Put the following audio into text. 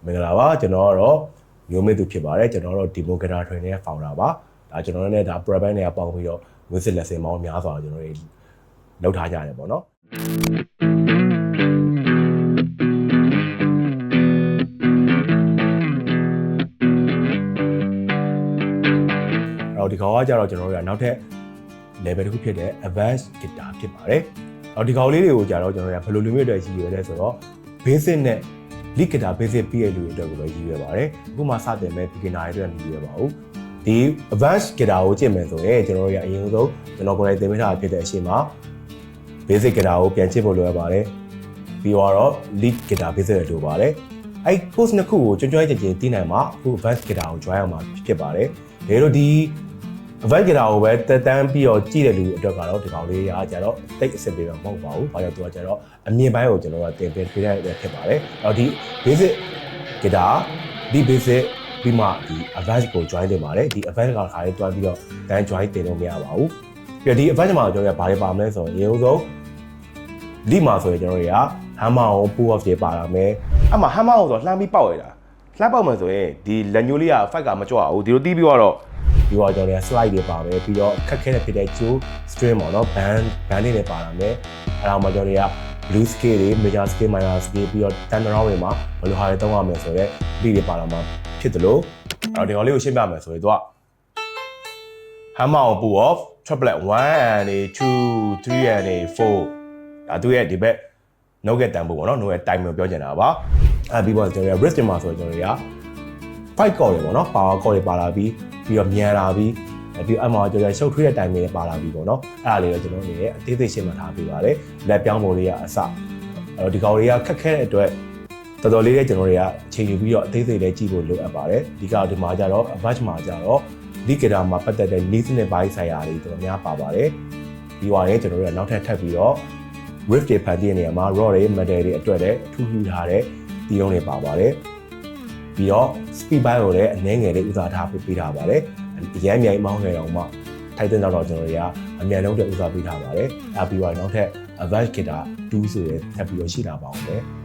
င်္ဂလာပါကျွန်တော်ကတော့မျိုးမေ့သူဖြစ်ပါတယ်ကျွန်တော်တို့ဒီမိုကရာထွင်ရဲ့ founder ပါဒါကျွန်တော်နဲ့ဒါ private နဲ့ပေါင်းပြီးတော့ music lesson ပေါင်းများစွာကျွန်တော်တွေလုပ်ထားကြတယ်ပေါ့နော်ဒီကောင်ကကြတော့ကျွန်တော်တို့ကနောက်ထပ် level တစ်ခုဖြစ်တဲ့ advanced guitar ဖြစ်ပါတယ်။ဒီကောင်လေးတွေကိုကြတော့ကျွန်တော်တို့ကဘယ်လိုလူမျိုးတွေရှိရလဲဆိုတော့ basic နဲ့ lead guitar basic ပြည့်လူတွေအတွက်ကိုပဲရည်ရွယ်ပါတယ်။အခုမှစတင်မဲ့ beginner တွေအတွက်မရည်ရွယ်ပါဘူး။ဒီ advanced guitar ကိုကြည့်မယ်ဆိုရင်ကျွန်တော်တို့ကအရင်ဆုံးကျွန်တော်ကိုယ်တိုင်သင်ပေးထားဖြစ်တဲ့အချိန်မှာ basic guitar ကိုပြန်ကြည့်ဖို့လိုရပါတယ်။ပြီးတော့ lead guitar basic တွေလိုပါတယ်။အဲ့ course နှစ်ခုကိုကျွမ်းကျွမ်းကျင်ကျင်သိနိုင်မှအခု advanced guitar ကို join အောင်မှာဖြစ်ပါတယ်။ဒါတို့ဒီ advanced guitar ကိုပဲတက်တန်းပြီးတော့ကြည့်တဲ့လူတွေအတွက်ကတော့ဒီကောင်လေးရာကြတော့တိတ်အဆင်ပြေမှာမဟုတ်ပါဘူး။ဘာလို့သူကကြတော့အမြင့်ပိုင်းကိုကျွန်တော်ကတင်ပေးရတဲ့ဖြစ်ပါတယ်။အဲ့တော့ဒီ basic guitar ဒီ basic ပြီးမှဒီ advanced ကို join တင်ပါတယ်။ဒီ advanced ကခါလေးတွားပြီးတော့တန်း join တင်လို့မရပါဘူး။ပြီးတော့ဒီ advanced မှာကျွန်တော်ကဘာတွေပါမလဲဆိုရင်အရင်ဆုံး lead မှာဆိုရင်ကျွန်တော်တွေက hammer ကို pull off တွေပါလာမယ်။အဲ့မှာ hammer ကိုဆိုလှမ်းပြီးပေါက်ရတာ။လှမ်းပေါက်မှဆိုရင်ဒီလက်ညိုးလေးက fight ကမကြွအောင်ဒီလိုတီးပြီးတော့ဒီတော့ကျွန်တော်တွေက slide တွေပါမယ်ပြီးတော့ခက်ခဲတဲ့ဖြစ်တဲ့ jaw string ပေါ့နော် band တွေလည်းပါလာမယ်အဲ့ဒါမှကျွန်တော်တွေက blue scale တွေ major scale minor scale ပြီးတော့ turnaround တွေမှာဘယ်လိုဟာတွေသုံးရမလဲဆိုတော့ lead တွေပါလာမှာဖြစ်တယ်လို့အဲ့တော့ဒီကောင်လေးကိုရှင်းပြမယ်ဆိုရင်သူက hammer ကို pull off triplet 1 and 2 3 and 4ဒါသူရဲ့ဒီဘက် note ကတန်ဖို့ပေါ့နော် note ရဲ့ time ကိုပြောချင်တာပါအဲ့ပြီးတော့ကျွန်တော်တွေက wrist မှာဆိုတော့ကျွန်တော်တွေက fight chord တွေပေါ့နော် power chord တွေပါလာပြီးတော့မြန်လာပြီးအမှကျွန်တော်ရှုပ်ထွေးတဲ့တိုင်တွေပါလာပြီးပေါ့နော်အဲ့ဒါလေးတော့ကျွန်တော်နေအသေးသေးရှင်းမှထားပေးပါတယ်လက်ပြောင်းပုံလေးကအစအဲ့တော့ဒီကောင်လေးကခက်ခဲတဲ့အတွက်တော်တော်လေးလည်းကျွန်တော်တွေကချိန်ယူပြီးတော့အသေးသေးလေးကြည့်ဖို့လိုအပ်ပါတယ်ဒီကဒီမှာကြတော့ advanced မှာကြတော့ lead guitar မှာပတ်သက်တဲ့ needs နဲ့ body ဆိုင်ရာတွေတော်တော်များပါတယ်ပြီးသွားရင်ကျွန်တော်တို့ကနောက်ထပ်ပြီးတော့ riff တွေဖန်တီးတဲ့နေရာမှာ raw တွေ metal တွေအတွက်လည်းထူးထူးထားတဲ့တီးရုံးတွေပါပါတယ်ပြီးတော့ speed by ကိုလည်းအနည်းငယ်လေးဥစားထားပေးထားပါတယ်အရင်မြိုင်မောင်းနေတော့မှထိုက်တဲ့တော့ကျွန်တော်တွေကအမြန်ဆုံးတဥစားပေးထားပါတယ်။ပြီးတော့နောက်ထပ် advanced guitar 2ဆိုရထပ်ပြီးတော့ရှိလာပါအောင်လေ။